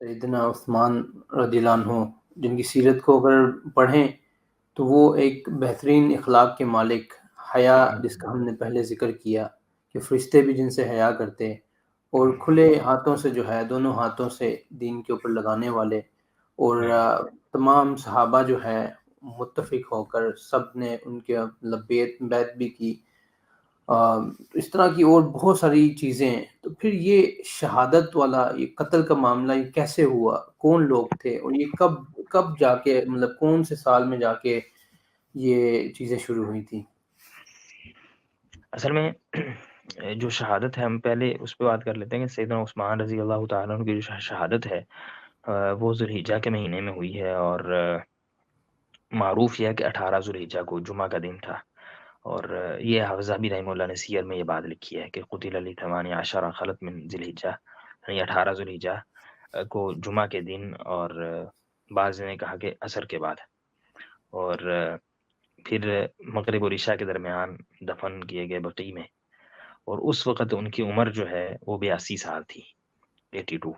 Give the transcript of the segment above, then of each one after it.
سیدنا عثمان رضی اللہ عنہ جن کی سیرت کو اگر پڑھیں تو وہ ایک بہترین اخلاق کے مالک، حیا جس کا ہم نے پہلے ذکر کیا کہ فرشتے بھی جن سے حیا کرتے، اور کھلے ہاتھوں سے جو ہے دونوں ہاتھوں سے دین کے اوپر لگانے والے، اور تمام صحابہ جو ہے متفق ہو کر سب نے ان کے بیعت بھی کی، اس طرح کی اور بہت ساری چیزیں ہیں۔ تو پھر یہ شہادت والا یہ قتل کا معاملہ یہ کیسے ہوا، کون لوگ تھے، اور یہ کب جا کے مطلب کون سے سال میں جا کے یہ چیزیں شروع ہوئی تھی؟ اصل میں جو شہادت ہے، ہم پہلے اس پہ بات کر لیتے ہیں کہ سیدنا عثمان رضی اللہ تعالیٰ عنہ کی جو شہادت ہے وہ ذوالحجہ کے مہینے میں ہوئی ہے، اور معروف یہ ہے کہ 18 ذوالحجہ کو جمعہ کا دن تھا۔ اور یہ حافظ بھی رحمہ اللہ نے سیر میں یہ بات لکھی ہے کہ قتل علی 18 خلط من ذی الحجہ، یعنی 18 ذوالحجہ کو جمعہ کے دن، اور بعض نے کہا کہ عصر کے بعد، اور پھر مغرب اور عشاء کے درمیان دفن کیے گئے بقیع میں، اور اس وقت ان کی عمر جو ہے وہ 82 سال تھی، 82،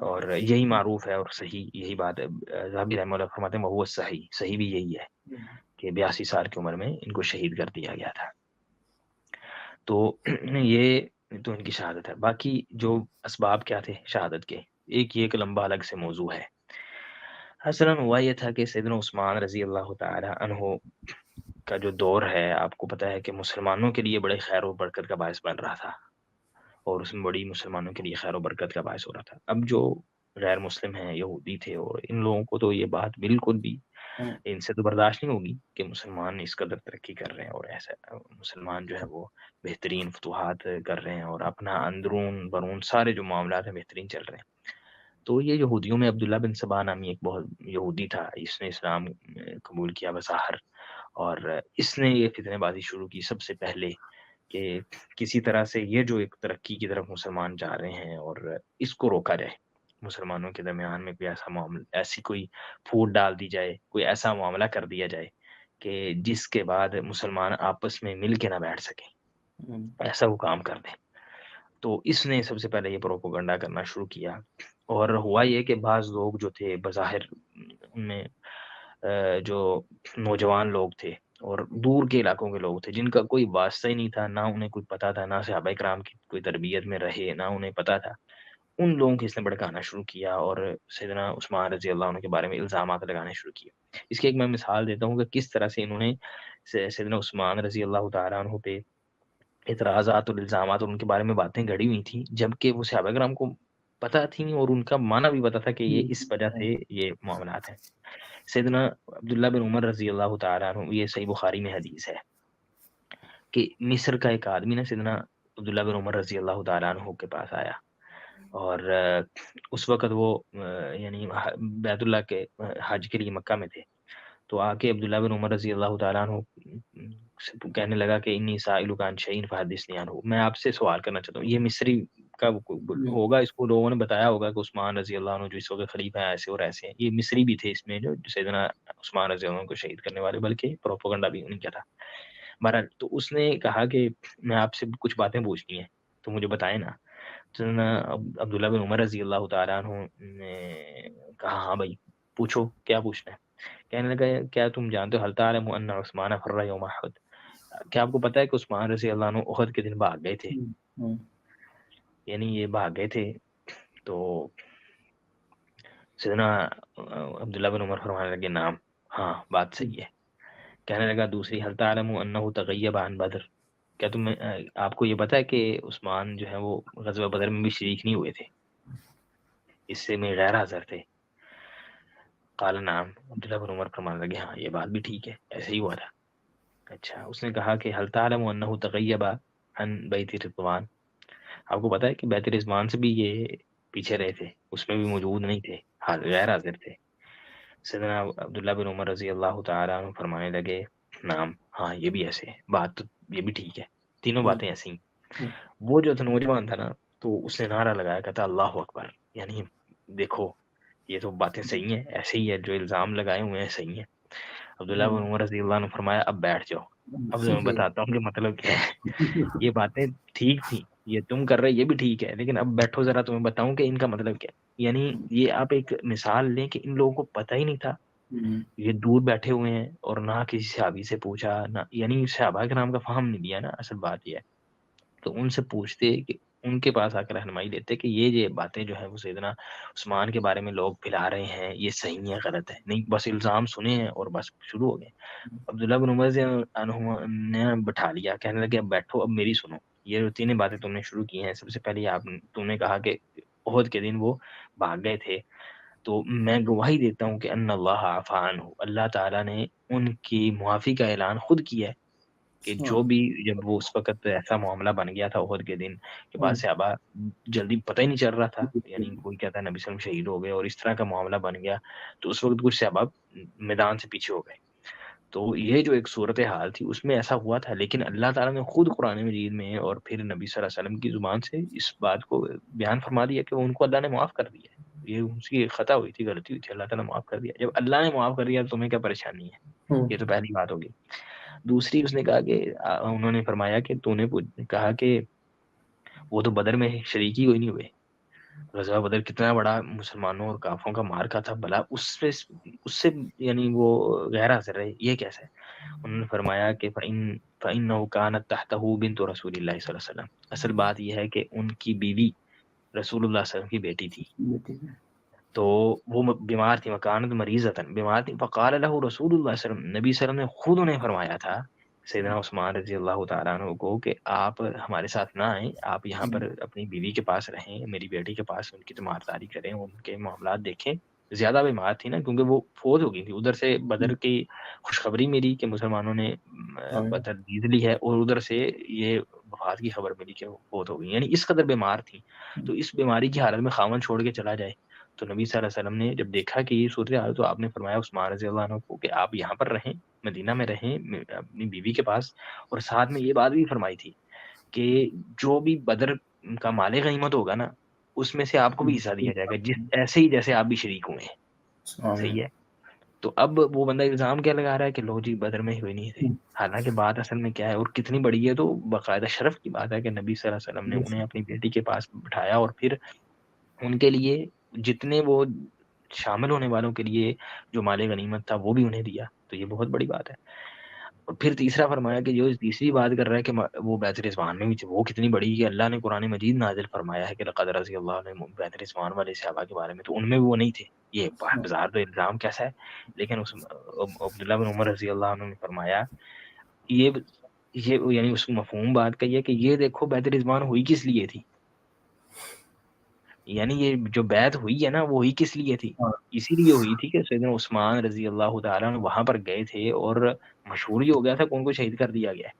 اور یہی معروف ہے اور صحیح یہی بات ہے۔ ذہبی رحمہ اللہ فرماتے ہیں وہ صحیح بھی یہی ہے کہ 82 سال کی عمر میں ان کو شہید کر دیا گیا تھا۔ تو یہ تو ان کی شہادت ہے۔ باقی جو اسباب کیا تھے شہادت کے، ایک یہ ایک لمبا الگ سے موضوع ہے۔ اصلا ہوا یہ تھا کہ سیدنا عثمان رضی اللہ تعالی عنہ کا جو دور ہے، آپ کو پتہ ہے کہ مسلمانوں کے لیے بڑے خیر و برکت کا باعث بن رہا تھا، اور اس میں بڑی مسلمانوں کے لیے خیر و برکت کا باعث ہو رہا تھا۔ اب جو غیر مسلم ہیں، یہودی تھے، اور ان لوگوں کو تو یہ بات بالکل بھی ان سے تو برداشت نہیں ہوگی کہ مسلمان اس قدر ترقی کر رہے ہیں، اور ایسا مسلمان جو ہے وہ بہترین فتوحات کر رہے ہیں، اور اپنا اندرون برون سارے جو معاملات ہیں بہترین چل رہے ہیں۔ تو یہ یہودیوں میں عبداللہ بن سبا نامی ایک بہت یہودی تھا، اس نے اسلام قبول کیا بظاہر، اور اس نے یہ فتنہ بازی شروع کی سب سے پہلے کہ کسی طرح سے یہ جو ایک ترقی کی طرف مسلمان جا رہے ہیں اور اس کو روکا جائے، مسلمانوں کے درمیان میں کوئی ایسا معاملہ، ایسی کوئی پھوٹ ڈال دی جائے، کوئی ایسا معاملہ کر دیا جائے کہ جس کے بعد مسلمان آپس میں مل کے نہ بیٹھ سکیں، ایسا وہ کام کر دیں۔ تو اس نے سب سے پہلے یہ پروپیگنڈا کرنا شروع کیا، اور ہوا یہ کہ بعض لوگ جو تھے بظاہر ان میں جو نوجوان لوگ تھے اور دور کے علاقوں کے لوگ تھے جن کا کوئی واسطہ ہی نہیں تھا، نہ انہیں کوئی پتہ تھا، نہ صحابہ کرام کی کوئی تربیت میں رہے، نہ انہیں پتہ تھا، ان لوگوں کو اس نے بھڑکانا شروع کیا اور سیدنا عثمان رضی اللہ عنہ کے بارے میں الزامات لگانے شروع کیے۔ اس کی ایک میں مثال دیتا ہوں کہ کس طرح سے انہوں نے سیدنا عثمان رضی اللہ تعالیٰ عنہ پہ اعتراضات اور الزامات اور ان کے بارے میں باتیں گھڑی ہوئی تھیں، جبکہ وہ صحابہ کرام کو پتہ تھیں اور ان کا معنی بھی پتہ تھا کہ یہ اس وجہ سے یہ معاملات ہیں۔ سیدنا عبداللہ بن عمر رضی اللہ تعالیٰ عنہ، یہ صحیح بخاری میں حدیث ہے کہ مصر کا ایک آدمی نا سیدنا عبداللہ بن عمر رضی اللہ تعالیٰ عنہ کے پاس آیا، اور اس وقت وہ یعنی بیت اللہ کے حج کے لیے مکہ میں تھے، تو آ کے عبداللہ بن عمر رضی اللہ تعالیٰ عنہ سے کہنے لگا کہ انی سائلک عن شیء فحدثنی عنہ، میں آپ سے سوال کرنا چاہتا ہوں۔ یہ مصری کا ہوگا، اس کو لوگوں نے بتایا ہوگا کہ عثمان رضی اللہ عنہ جو اس وقت خلیفہ ہیں ایسے اور ایسے ہیں، یہ مصری بھی تھے اس میں جو سیدنا عثمان رضی اللہ عنہ کو شہید کرنے والے، بلکہ پروپیگنڈا بھی انہیں کیا تھا۔ بہرحال تو اس نے کہا کہ میں آپ سے کچھ باتیں پوچھنی ہیں تو مجھے بتائیں نا۔ عبداللہ بن عمر رضی اللہ تعالیٰ عنہ نے کہا ہاں بھائی پوچھو، کیا پوچھنا ہے؟ کہنے لگا کیا تم جانتے ہو حل تعلم ان عثمان فر یوم احد، کیا آپ کو پتہ ہے کہ عثمان رضی اللہ عنہ احد کے دن بھاگ گئے تھے؟ یعنی یہ بھاگ گئے تھے۔ تو سیدنا عبداللہ بن عمر فرمانے لگے نام، ہاں بات صحیح ہے۔ کہنے لگا دوسری حل تعلم انہ تغیب عن بدر، کیا تم آپ کو یہ پتہ ہے کہ عثمان جو ہے وہ غزوہ بدر میں بھی شریک نہیں ہوئے تھے، اس سے میں غیر حاضر تھے؟ قال نعم، عبداللہ بن عمر فرمانے لگے ہاں یہ بات بھی ٹھیک ہے، ایسے ہی ہوا تھا۔ اچھا، اس نے کہا کہ حل تعلم انہ تغیب عن بیت رضوان، آپ کو پتہ ہے کہ بیت رضوان سے بھی یہ پیچھے رہے تھے، اس میں بھی موجود نہیں تھے، غیر حاضر تھے؟ سیدنا عبداللہ بن عمر رضی اللہ تعالیٰ عنہ فرمانے لگے نعم، ہاں یہ بھی ایسے ہے، بات تو یہ بھی ٹھیک ہے، تینوں باتیں ایسی ہیں۔ وہ جو تھا نوجوان تھا نا، تو اس نے نعرہ لگایا، کہتا اللہ اکبر، یعنی دیکھو یہ تو باتیں صحیح ہیں، ایسے ہی ہے، جو الزام لگائے ہوئے ہیں صحیح ہیں۔ عبداللہ بن عمر رضی اللہ عنہ فرمایا اب بیٹھ جاؤ، اب میں بتاتا ہوں کہ مطلب کیا ہے۔ یہ باتیں ٹھیک تھیں، یہ تم کر رہے یہ بھی ٹھیک ہے، لیکن اب بیٹھو ذرا تمہیں بتاؤں کہ ان کا مطلب کیا ہے۔ یعنی یہ آپ ایک مثال لیں کہ ان لوگوں کو پتہ ہی نہیں تھا، یہ دور بیٹھے ہوئے ہیں اور نہ کسی صحابی سے پوچھا، نہ یعنی صحابہ کرام کا فہم نہیں لیا نا، اصل بات یہ ہے۔ تو ان سے پوچھتے کہ ان کے پاس آ کے رہنمائی لیتے کہ یہ باتیں جو ہیں وہ سیدنا عثمان کے بارے میں لوگ پھیلا رہے ہیں، یہ صحیح ہے غلط ہے، نہیں بس الزام سنے ہیں اور بس شروع ہو گئے۔ عبداللہ بن عمر عنہما نے بٹھا لیا، کہنے لگے اب بیٹھو، اب میری سنو، یہ جو تینوں باتیں تم نے شروع کی ہیں، سب سے پہلے تم نے کہا کہ عہد کے دن وہ بھاگ گئے تھے، تو میں گواہی دیتا ہوں کہ ان اللہ عفا عنہ، اللہ تعالیٰ نے ان کی معافی کا اعلان خود کیا ہے کہ جو بھی جب وہ اس وقت ایسا معاملہ بن گیا تھا عہد کے دن کے بعد صحابہ جلدی پتہ ہی نہیں چل رہا تھا، یعنی کوئی کہتا ہے نبی صلی اللہ علیہ وسلم شہید ہو گئے اور اس طرح کا معاملہ بن گیا، تو اس وقت کچھ صحابہ میدان سے پیچھے ہو گئے۔ تو یہ جو ایک صورت حال تھی اس میں ایسا ہوا تھا، لیکن اللہ تعالیٰ نے خود قرآن مجید میں اور پھر نبی صلی اللہ علیہ وسلم کی زبان سے اس بات کو بیان فرما دیا کہ ان کو اللہ نے معاف کر دیا ہے، یہ ان کی خطا ہوئی تھی، غلطی ہوئی تھی، اللہ تعالیٰ معاف کر دیا۔ جب اللہ نے معاف کر دیا تو تمہیں کیا پریشانی ہے؟ یہ تو پہلی بات ہوگی۔ دوسری اس نے کہا کہ انہوں نے فرمایا کہ تو نے کہا کہ وہ تو بدر میں شریک ہی کوئی نہیں ہوئے، غزوہ بدر کتنا بڑا مسلمانوں اور کافروں کا مارکا تھا، بھلا اس سے یعنی وہ غیر حاضر رہے، یہ کیسے ہے؟ انہوں نے فرمایا کہ فَإِنَّهُ كَانَتْ تَحْتَهُ بِنْتُ رسول اللہ صلی اللہ علیہ وسلم، اصل بات یہ ہے کہ ان کی بیوی رسول اللہ صلی اللہ علیہ وسلم کی بیٹی تھی، تو وہ بیمار تھی، مکانت مریضتاً، بیمار تھی، فقال له رسول اللہ صلی اللہ علیہ وسلم، نبی صلی اللہ علیہ وسلم نے خود انہیں فرمایا تھا سیدنا عثمان رضی اللہ تعالیٰ عنہ کو کہ آپ ہمارے ساتھ نہ آئیں، آپ یہاں پر اپنی بیوی کے پاس رہیں، میری بیٹی کے پاس ان کی تیمارداری کریں، ان کے معاملات دیکھیں۔ زیادہ بیمار تھی نا، کیونکہ وہ فوت ہو گئی تھی، ادھر سے بدر کی خوشخبری ملی کہ مسلمانوں نے بدر جیت لی ہے، اور ادھر سے یہ وفات کی خبر ملی کہ وہ فوت ہو گئی، یعنی اس قدر بیمار تھی۔ تو اس بیماری کی حالت میں خاوند چھوڑ کے چلا جائے، تو نبی صلی اللہ علیہ وسلم نے جب دیکھا کہ یہ صورتحال، تو آپ نے فرمایا عثمان رضی اللہ عنہ کو کہ آپ یہاں پر رہیں، مدینہ میں رہیں اپنی بیوی کے پاس، اور ساتھ میں یہ بات بھی فرمائی تھی کہ جو بھی بدر کا مال غنیمت ہوگا نا، اس میں سے آپ کو بھی حصہ دیا جائے گا، ایسے ہی جیسے آپ بھی شریک ہوئے ہیں۔ صحیح ہے؟ تو اب وہ بندہ الزام کیا لگا رہا ہے کہ لوگ جی بدر میں ہوئے نہیں تھے، حالانکہ بات اصل میں کیا ہے اور کتنی بڑی ہے، تو باقاعدہ شرف کی بات ہے کہ نبی صلی اللہ علیہ وسلم نے انہیں اپنی بیٹی کے پاس بٹھایا، اور پھر ان کے لیے جتنے وہ شامل ہونے والوں کے لیے جو مال غنیمت تھا وہ بھی انہیں دیا، تو یہ بہت بڑی بات ہے۔ اور پھر تیسرا فرمایا کہ جو تیسری بات کر رہا ہے کہ وہ بیت رضوان میں بھی وہ کتنی بڑی ہے، اللہ نے قرآن مجید نازل فرمایا ہے کہ لقد رضی اللہ عنہ بیت رضوان والے صحابہ کے بارے میں، تو ان میں بھی وہ نہیں تھے۔ یہ بازار تو الزام کیسا ہے، لیکن اس عبداللہ بن عمر رضی اللہ عنہ نے فرمایا یہ یعنی اس مفہوم بات کا یہ کہ یہ دیکھو بیت رضوان ہوئی کس لیے تھی، یعنی یہ جو بیعت ہوئی ہے نا وہ ہوئی کس لیے تھی، اسی لیے ہوئی تھی کہ سیدنا عثمان رضی اللہ تعالیٰ عنہ وہاں پر گئے تھے، اور مشہور ہی ہو گیا تھا کہ ان کو شہید کر دیا گیا ہے۔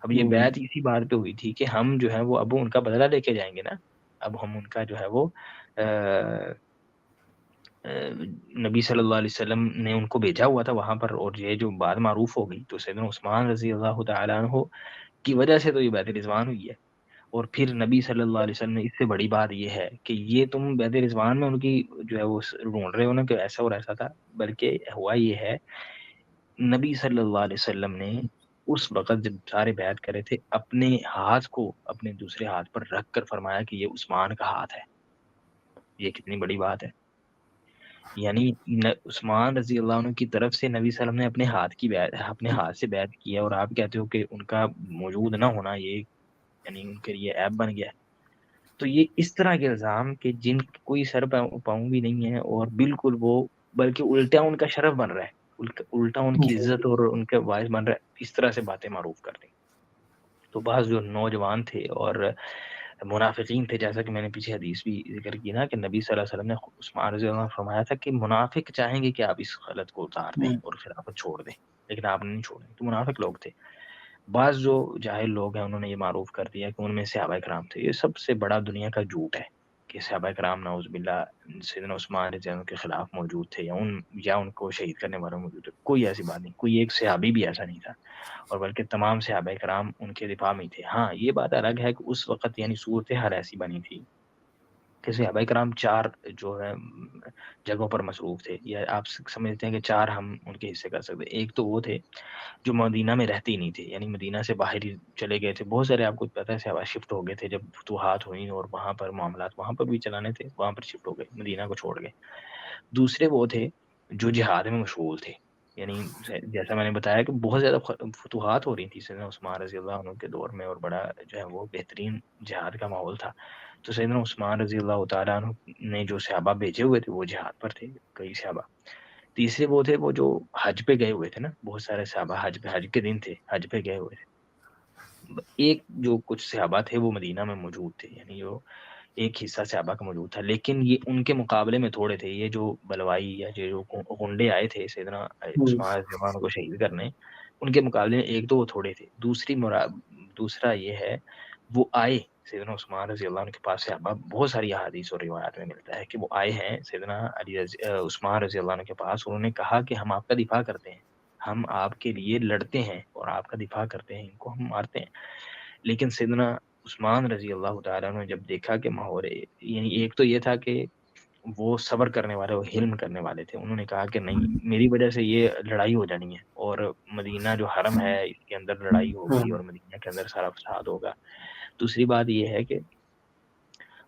اب یہ بیعت اسی بات پہ ہوئی تھی کہ ہم جو ہے وہ اب ان کا بدلہ لے کے جائیں گے نا، اب ہم ان کا جو ہے وہ نبی صلی اللہ علیہ وسلم نے ان کو بھیجا ہوا تھا وہاں پر، اور یہ جو بات معروف ہو گئی، تو سیدنا عثمان رضی اللہ تعالیٰ عنہ کی وجہ سے تو یہ بیعت رضوان ہوئی ہے۔ اور پھر نبی صلی اللہ علیہ وسلم نے اس سے بڑی بات یہ ہے کہ یہ تم بیعت رضوان میں ان کی جو ہے وہ ڈھونڈ رہے ہو نا کہ ایسا اور ایسا تھا، بلکہ ہوا یہ ہے نبی صلی اللہ علیہ وسلم نے اس وقت جب سارے بیعت کرے تھے، اپنے ہاتھ کو اپنے دوسرے ہاتھ پر رکھ کر فرمایا کہ یہ عثمان کا ہاتھ ہے۔ یہ کتنی بڑی بات ہے، یعنی عثمان رضی اللہ عنہ کی طرف سے نبی صلی اللہ علیہ وسلم نے اپنے ہاتھ سے بیعت کی ہے، اور آپ کہتے ہو کہ ان کا موجود نہ ہونا یہ یعنی ان کے لیے عیب بن گیا ہے۔ تو یہ اس طرح کے الزام کہ جن کی کوئی سر پاؤں بھی نہیں ہے، اور بالکل وہ بلکہ الٹا ان کا شرف بن رہا ہے، الٹا ان کی عزت اور ان کے باعث بن رہا ہے، اس طرح سے باتیں معروف کر دیں۔ تو بعض جو نوجوان تھے اور منافقین تھے، جیسا کہ میں نے پیچھے حدیث بھی ذکر کی نا کہ نبی صلی اللہ علیہ وسلم نے عثمان رضی اللہ عنہ نے فرمایا تھا کہ منافق چاہیں گے کہ آپ اس غلط کو اتار دیں اور خلافت چھوڑ دیں، لیکن آپ نے نہیں چھوڑی، تو منافق لوگ تھے۔ بعض جو جاہل لوگ ہیں انہوں نے یہ معروف کر دیا کہ ان میں صحابہ کرام تھے، یہ سب سے بڑا دنیا کا جھوٹ ہے کہ صحابہ کرام نعوذ باللہ سیدنا عثمان رضی اللہ عنہ کے خلاف موجود تھے، یا ان کو شہید کرنے والے موجود تھے، کوئی ایسی بات نہیں، کوئی ایک صحابی بھی ایسا نہیں تھا، اور بلکہ تمام صحابہ کرام ان کے دفاع میں تھے۔ ہاں یہ بات الگ ہے کہ اس وقت یعنی صورتحال ایسی بنی تھی کہ صحابہ کرام چار جو ہے جگہوں پر مصروف تھے، یا آپ سمجھتے ہیں کہ 4 ہم ان کے حصے کر سکتے ہیں۔ ایک تو وہ تھے جو مدینہ میں رہتے ہی نہیں تھے، یعنی مدینہ سے باہر ہی چلے گئے تھے، بہت سارے آپ کو پتہ ہے صحابہ شفٹ ہو گئے تھے جب فتوحات ہوئیں، اور وہاں پر معاملات وہاں پر بھی چلانے تھے، وہاں پر شفٹ ہو گئے، مدینہ کو چھوڑ گئے۔ دوسرے وہ تھے جو جہاد میں مشغول تھے، یعنی جیسا میں نے بتایا کہ بہت زیادہ فتوحات ہو رہی تھی سیدنا عثمان رضی اللہ عنہ کے دور میں، اور بڑا جو ہے وہ بہترین جہاد کا ماحول تھا۔ تو سیدنا عثمان رضی اللہ تعالیٰ عنہ نے جو صحابہ بھیجے ہوئے تھے وہ جہاد پر تھے، کئی صحابہ۔ تیسرے وہ تھے وہ جو حج پہ گئے ہوئے تھے نا، بہت سارے صحابہ حج کے دن تھے، حج پہ گئے ہوئے تھے۔ ایک جو کچھ صحابہ تھے وہ مدینہ میں موجود تھے، یعنی جو ایک حصہ صحابہ کا موجود تھا، لیکن یہ ان کے مقابلے میں تھوڑے تھے۔ یہ جو بلوائی یا جو غنڈے آئے تھے سیدنا عثمان رضی اللہ عنہ کو شہید کرنے، ان کے مقابلے میں ایک تو وہ تھوڑے تھے۔ دوسرا یہ ہے وہ آئے سیدنا عثمان رضی اللہ عنہ کے پاس صحابہ، بہت ساری احادیث اور روایات میں ملتا ہے کہ وہ آئے ہیں سیدنا عثمان رضی اللہ عنہ کے پاس، انہوں نے کہا کہ ہم آپ کا دفاع کرتے ہیں، ہم آپ کے لیے لڑتے ہیں اور آپ کا دفاع کرتے ہیں، ان کو ہم مارتے ہیں۔ لیکن سیدنا عثمان رضی اللہ تعالیٰ نے جب دیکھا کہ ماحول، یعنی ایک تو یہ تھا کہ وہ صبر کرنے والے، وہ حلم کرنے والے تھے، انہوں نے کہا کہ نہیں، میری وجہ سے یہ لڑائی ہو جانی ہے، اور مدینہ جو حرم ہے اس کے اندر لڑائی ہوگی اور مدینہ کے اندر سارا فساد ہوگا۔ دوسری بات یہ ہے کہ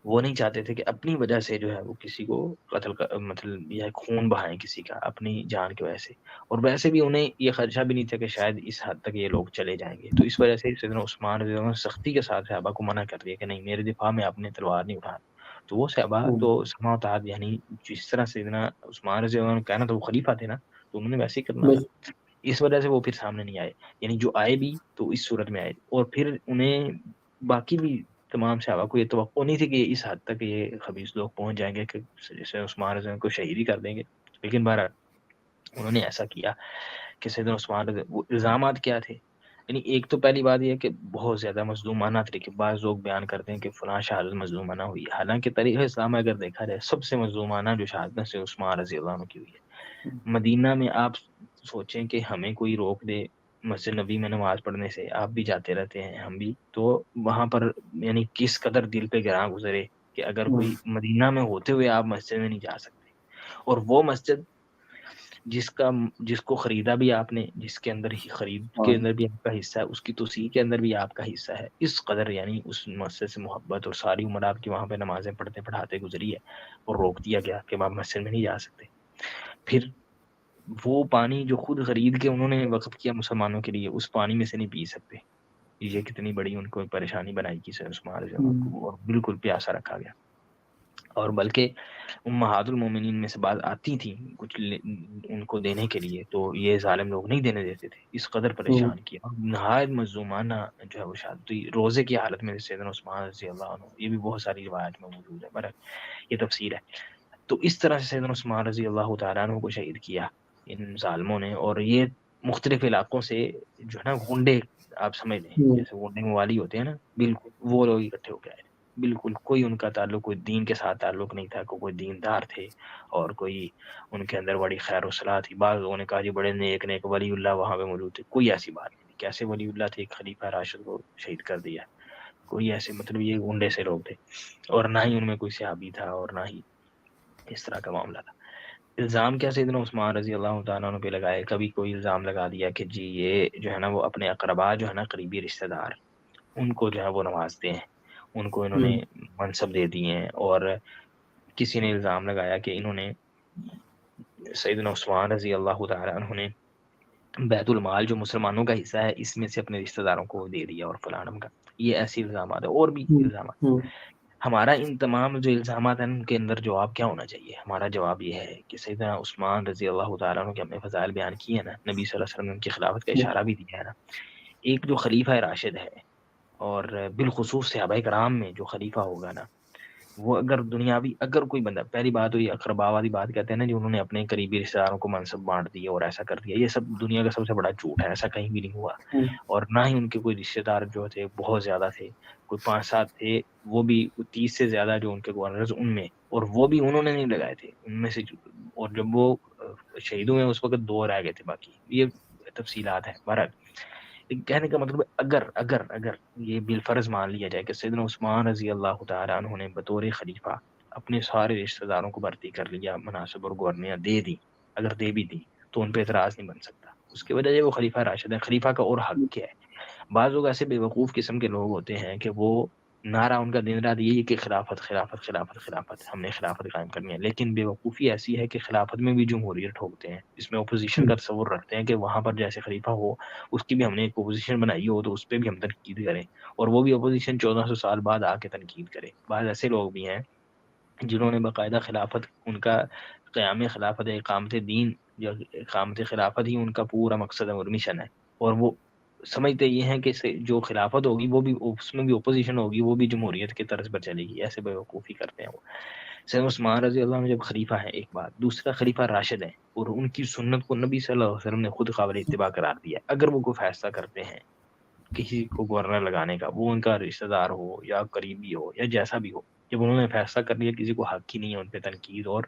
وہ نہیں چاہتے تھے کہ اپنی وجہ سے جو ہے وہ کسی کو قتل کا مطلب یا خون بہائیں کسی کا اپنی جان کی وجہ سے، اور ویسے بھی انہیں یہ خدشہ بھی نہیں تھا کہ شاید اس حد تک یہ لوگ چلے جائیں گے۔ تو اس وجہ سے سیدنا عثمان رضی اللہ عنہ نے سختی کے ساتھ صحابہ کو منع کر دیا کہ نہیں، میرے دفاع میں آپ نے تلوار نہیں اٹھانی۔ تو وہ صحابہ تو سماع و طاعت، یعنی جس طرح سیدنا عثمان رضی اللہ عنہ کہنا تو وہ خلیفہ تھے نا، تو انہوں نے ویسے ہی کرنا تھا۔ اس وجہ سے وہ پھر سامنے نہیں آئے، یعنی جو آئے بھی تو اس صورت میں آئے، اور پھر انہیں باقی بھی تمام صحابہ کو یہ توقع نہیں تھی کہ اس حد تک یہ خبیث لوگ پہنچ جائیں گے کہ جیسے عثمان رضی اللہ عنہ کو شہید ہی کر دیں گے۔ لیکن بہرحال انہوں نے ایسا کیا کہ سیدنا عثمان رضی وہ الزامات کیا تھے، یعنی ایک تو پہلی بات یہ کہ بہت زیادہ مظلومانہ طریقے، بعض لوگ بیان کرتے ہیں کہ فلاں شہادت مظلومانہ ہوئی، حالانکہ طریقہ اسلام میں اگر دیکھا جائے سب سے مظلومانہ جو شہادت سے عثمان رضی اللہ عنہ کی ہوئی ہے۔ مدینہ میں آپ سوچیں کہ ہمیں کوئی روک دے مسجد نبی میں نماز پڑھنے سے، آپ بھی جاتے رہتے ہیں ہم بھی، تو وہاں پر یعنی کس قدر دل پہ گراں گزرے کہ اگر کوئی مدینہ میں ہوتے ہوئے آپ مسجد میں نہیں جا سکتے، اور وہ مسجد جس کو خریدا بھی آپ نے، جس کے اندر ہی خرید کے اندر بھی آپ کا حصہ ہے، اس کی توسیع کے اندر بھی آپ کا حصہ ہے، اس قدر یعنی اس مسجد سے محبت، اور ساری عمر آپ کی وہاں پہ نمازیں پڑھتے پڑھاتے گزری ہے، اور روک دیا گیا کہ آپ مسجد میں نہیں جا سکتے۔ پھر وہ پانی جو خود خرید کے انہوں نے وقف کیا مسلمانوں کے لیے، اس پانی میں سے نہیں پی سکتے۔ یہ کتنی بڑی ان کو پریشانی بنائی کی سیدنا عثمان رضی اللہ عنہ کو، اور بالکل پیاسا رکھا گیا۔ اور بلکہ امہات المومنین میں سے بعض آتی تھیں کچھ ان کو دینے کے لیے، تو یہ ظالم لوگ نہیں دینے دیتے تھے، اس قدر پریشان کیا، اور نہایت مظلومانہ جو ہے وہ شہادت روزے کی حالت میں سیدنا عثمان رضی اللہ عنہ، یہ بھی بہت ساری روایت میں موجود ہے، پر یہ تفسیر ہے۔ تو اس طرح سے سیدنا عثمان رضی اللہ تعالیٰ عنہ کو شہید کیا ان ظالموں نے، اور یہ مختلف علاقوں سے جو ہے نا غنڈے، آپ سمجھ لیں جیسے غنڈے موالی ہوتے ہیں نا، بالکل وہ لوگ اکٹھے ہو کے آئے تھے۔ بالکل کوئی ان کا تعلق کوئی دین کے ساتھ تعلق نہیں تھا، کوئی دیندار تھے، اور کوئی ان کے اندر بڑی خیر و صلاح تھی۔ بعض لوگوں نے کہا جی بڑے نیک ولی اللہ وہاں پہ موجود تھے، کوئی ایسی بات نہیں، کیسے ولی اللہ تھے، ایک خلیفہ راشد کو شہید کر دیا، کوئی ایسے مطلب یہ غنڈے سے لوگ تھے، اور نہ ہی ان میں کوئی صحابی تھا، اور نہ ہی اس طرح کا معاملہ تھا۔ الزام کیا سیدنا عثمان رضی اللہ تعالیٰ عنہ پہ لگائے، کبھی کوئی الزام لگا دیا کہ جی یہ جو ہے نا وہ اپنے اقربا جو ہے نا قریبی رشتہ دار، ان کو جو ہے وہ نوازتے ہیں، ان کو انہوں نے منصب دے دیے ہیں، اور کسی نے الزام لگایا کہ انہوں نے سیدنا عثمان رضی اللہ تعالیٰ عنہ نے بیت المال جو مسلمانوں کا حصہ ہے اس میں سے اپنے رشتہ داروں کو دے دیا، اور فلانم کا، یہ ایسی الزامات ہیں، اور بھی الزامات۔ ہمارا ان تمام جو الزامات ہیں ان کے اندر جواب کیا ہونا چاہیے؟ ہمارا جواب یہ ہے کہ سیدنا عثمان رضی اللہ تعالیٰ عنہ کے اپنے فضائل بیان کیے ہیں نا، نبی صلی اللہ علیہ وسلم نے ان کی خلافت کا اشارہ بھی دیا ہے نا۔ ایک جو خلیفہ راشد ہے، اور بالخصوص صحابہ کرام میں جو خلیفہ ہوگا نا، وہ اگر کوئی بندہ، پہلی بات ہوئی اقربا والی بات کہتے ہیں نا، جو انہوں نے اپنے قریبی رشتہ داروں کو منصب بانٹ دیا اور ایسا کر دیا، یہ سب دنیا کا سب سے بڑا جھوٹ ہے، ایسا کہیں بھی نہیں ہوا۔ اور نہ ہی ان کے کوئی رشتہ دار جو تھے بہت زیادہ تھے، کوئی 5-7 تھے، وہ بھی 30 سے زیادہ جو ان کے گورنرز ان میں، اور وہ بھی انہوں نے نہیں لگائے تھے ان میں سے، اور جب وہ شہید ہوئے اس وقت 2 رہ گئے تھے، باقی یہ تفصیلات ہیں۔ بہرحال کہنے کا مطلب اگر یہ بالفرض مان لیا جائے کہ سیدنا عثمان رضی اللہ تعالیٰ عنہ نے بطور خلیفہ اپنے سارے رشتہ داروں کو بھرتی کر لیا، مناصب اور گورنیاں دے دی، اگر دے بھی دی تو ان پہ اعتراض نہیں بن سکتا، اس کی وجہ یہ وہ خلیفہ راشد ہے۔ خلیفہ کا اور حق کیا ہے؟ بعض لوگ ایسے بے وقوف قسم کے لوگ ہوتے ہیں کہ وہ نعرہ ان کا دن رات یہی ہے کہ خلافت خلافت خلافت خلافت، ہم نے خلافت قائم کرنی ہے، لیکن بے وقوفی ایسی ہے کہ خلافت میں بھی جمہوریت ٹھوکتے ہیں، اس میں اپوزیشن کا تصور رکھتے ہیں کہ وہاں پر جیسے خلیفہ ہو اس کی بھی ہم نے ایک اپوزیشن بنائی ہو تو اس پہ بھی ہم تنقید کریں، اور وہ بھی اپوزیشن 1400 سال بعد آ کے تنقید کرے۔ بعض ایسے لوگ بھی ہیں جنہوں نے باقاعدہ خلافت، ان کا قیام خلافت اقامت دین یا اقامت خلافت ہی ان کا پورا مقصد اور مشن ہے، اور وہ سمجھتے یہ ہیں کہ جو خلافت ہوگی وہ بھی اس میں بھی اپوزیشن ہوگی، وہ بھی جمہوریت کے طرز پر چلے گی، ایسے بے وقوفی کرتے ہیں وہ۔ سیدنا عثمان رضی اللہ عنہ جب خلیفہ ہیں ایک بات، دوسرا خلیفہ راشد ہیں، اور ان کی سنت کو نبی صلی اللہ علیہ وسلم نے خود قابل اتباع قرار دیا۔ اگر وہ کوئی فیصلہ کرتے ہیں کسی کو گورنر لگانے کا، وہ ان کا رشتہ دار ہو یا قریبی ہو یا جیسا بھی ہو، جب انہوں نے فیصلہ کر لیا کسی کو حق ہی نہیں ہے ان پہ تنقید اور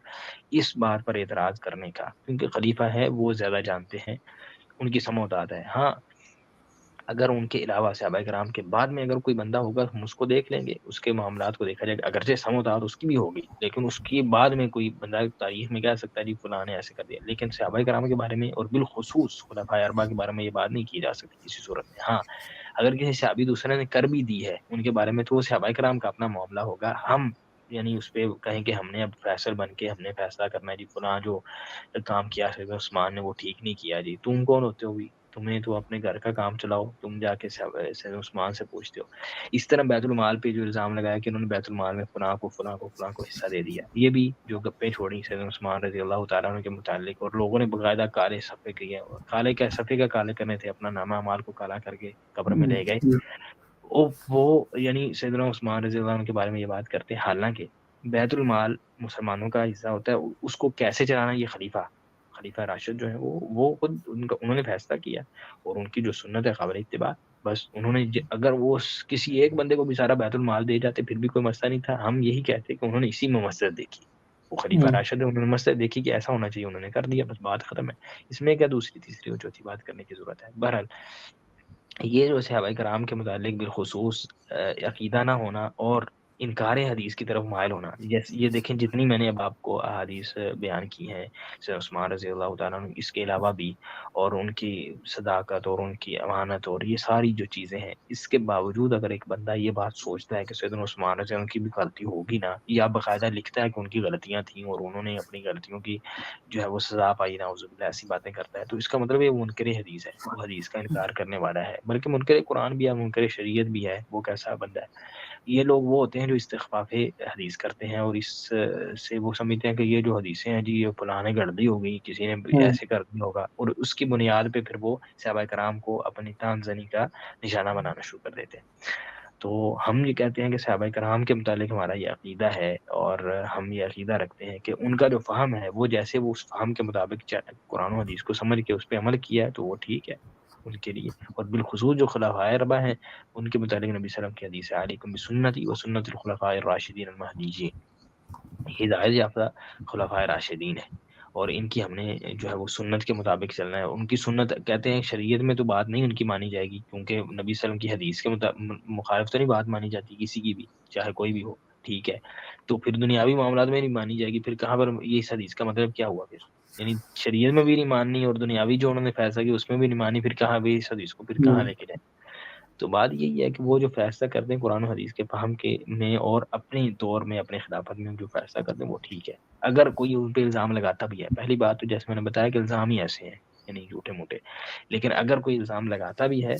اس بات پر اعتراض کرنے کا، کیونکہ خلیفہ ہے وہ زیادہ جانتے ہیں، ان کی سمع و اطاعت ہے۔ ہاں اگر ان کے علاوہ صحابہ کرام کے بعد میں اگر کوئی بندہ ہوگا ہم اس کو دیکھ لیں گے، اس کے معاملات کو دیکھا جائے گا، اگرچہ سمع و اطاعت اس کی بھی ہوگی، لیکن اس کے بعد میں کوئی بندہ تاریخ میں کہہ سکتا ہے جی فلاں نے ایسے کر دیا، لیکن صحابہ کرام کے بارے میں اور بالخصوص خلفائے اربعہ کے بارے میں یہ بات نہیں کی جا سکتی کسی صورت میں۔ ہاں اگر کسی صحابی دوسرے نے کر بھی دی ہے ان کے بارے میں تو وہ صحابہ کرام کا اپنا معاملہ ہوگا، ہم یعنی اس پہ کہیں کہ ہم نے اب فیصل بن کے ہم نے فیصلہ کرنا ہے جی فلاں جو کام کیا سیدنا عثمان نے وہ ٹھیک نہیں کیا، جی تم کون ہوتے ہو بھی، تمہیں تو اپنے گھر کا کام چلاؤ، تم جا کے سیدنا عثمان سے پوچھتے ہو۔ اس طرح بیت المال پہ جو الزام لگایا کہ انہوں نے بیت المال میں فلاں کو فلاں کو فلاں کو حصہ دے دیا، یہ بھی جو گپیں چھوڑی سیدنا عثمان رضی اللہ تعالیٰ عنہ کے متعلق، اور لوگوں نے باقاعدہ کالے صفحے کیے، کالے کیا صفحے کا کالے کرنے تھے، اپنا نامہ اعمال کو کالا کر کے قبر میں لے گئے۔ وہ یعنی سیدنا عثمان رضی اللہ عنہ کے بارے میں یہ بات کرتے ہیں، حالانکہ بیت المال مسلمانوں کا حصہ ہوتا ہے، اس کو کیسے چلانا یہ خلیفہ راشد جو ہے وہ خود انہوں نے فیصلہ کیا، اور ان کی جو سنت ہے قابل اتباع، بس انہوں نے اگر وہ کسی ایک بندے کو بھی سارا بیت المال دے جاتے پھر بھی کوئی مسئلہ نہیں تھا، ہم یہی کہتے کہ انہوں نے اسی میں مسجد دیکھی، وہ خلیفہ راشد ہے، انہوں نے مسجد دیکھی کہ ایسا ہونا چاہیے، انہوں نے کر دیا، بس بات ختم ہے، اس میں کیا دوسری تیسری اور چوتھی بات کرنے کی ضرورت ہے۔ بہرحال یہ جو صحابہ کرام کے متعلق بالخصوص عقیدہ نہ ہونا اور انکار حدیث کی طرف مائل ہونا، جیسے یہ دیکھیں جتنی میں نے اب آپ کو احادیث بیان کی ہیں سیدنا عثمان رضی اللہ تعالیٰ عنہ، اس کے علاوہ بھی اور ان کی صداقت اور ان کی امانت اور یہ ساری جو چیزیں ہیں، اس کے باوجود اگر ایک بندہ یہ بات سوچتا ہے کہ سیدنا عثمان رضی اللہ عنہ کی بھی غلطی ہوگی نا، یا باقاعدہ لکھتا ہے کہ ان کی غلطیاں تھیں اور انہوں نے اپنی غلطیوں کی جو ہے وہ سزا پائی، نعوذ باللہ ایسی باتیں کرتا ہے، تو اس کا مطلب یہ منکر حدیث ہے، وہ حدیث کا انکار کرنے والا ہے، بلکہ منکر قرآن بھی ہے، منکر شریعت بھی ہے، وہ کیسا بندہ ہے؟ یہ لوگ وہ ہوتے ہیں جو استخفاف حدیث کرتے ہیں، اور اس سے وہ سمجھتے ہیں کہ یہ جو حدیثیں ہیں جی یہ فلاں نے گڑ دی ہوگی، کسی نے ایسے کر دیا ہوگا، اور اس کی بنیاد پہ پھر وہ صحابہ کرام کو اپنی تان زنی کا نشانہ بنانا شروع کر دیتے ہیں۔ تو ہم یہ کہتے ہیں کہ صحابہ کرام کے متعلق ہمارا یہ عقیدہ ہے، اور ہم یہ عقیدہ رکھتے ہیں کہ ان کا جو فہم ہے وہ جیسے وہ اس فہم کے مطابق قرآن و حدیث کو سمجھ کے اس پہ عمل کیا ہے تو وہ ٹھیک ہے ان کے لیے، اور بالخصوص جو خلفائے اربعہ ہیں ان کے متعلق نبی صلی اللہ علیہ وسلم کی حدیث ہے علیکم بسنتی و سنت الخلفاء الراشدین المہدیین، ہدایت یافتہ خلفائے راشدین ہیں، اور ان کی ہم نے جو ہے وہ سنت کے مطابق چلنا ہے۔ ان کی سنت کہتے ہیں شریعت میں تو بات نہیں ان کی مانی جائے گی، کیونکہ نبی صلی اللہ علیہ وسلم کی حدیث کے مخالف تو نہیں بات مانی جاتی کسی کی بھی، چاہے کوئی بھی ہو، ٹھیک ہے، تو پھر دنیاوی معاملات میں نہیں مانی جائے گی، پھر کہاں پر یہ اس حدیث کا مطلب کیا ہوا پھر؟ یعنی شریعت میں بھی نہیں ماننی اور دنیاوی جو انہوں نے فیصلہ کیا اس میں بھی نہیں مانی، پھر کہاں بھی اس حدیث کو پھر کہاں لے کے جائیں؟ تو بات یہی ہے کہ وہ جو فیصلہ کرتے ہیں قرآن و حدیث کے فہم کے میں اور اپنے دور میں اپنے خلافت میں جو فیصلہ کرتے ہیں وہ ٹھیک ہے۔ اگر کوئی ان پہ الزام لگاتا بھی ہے، پہلی بات تو جیسے میں نے بتایا کہ الزام ہی ایسے ہیں یعنی جھوٹے موٹے، لیکن اگر کوئی الزام لگاتا بھی ہے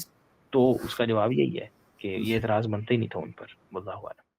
تو اس کا جواب یہی ہے کہ یہ اعتراض بنتا ہی نہیں تھا ان پر، واللہ اعلم۔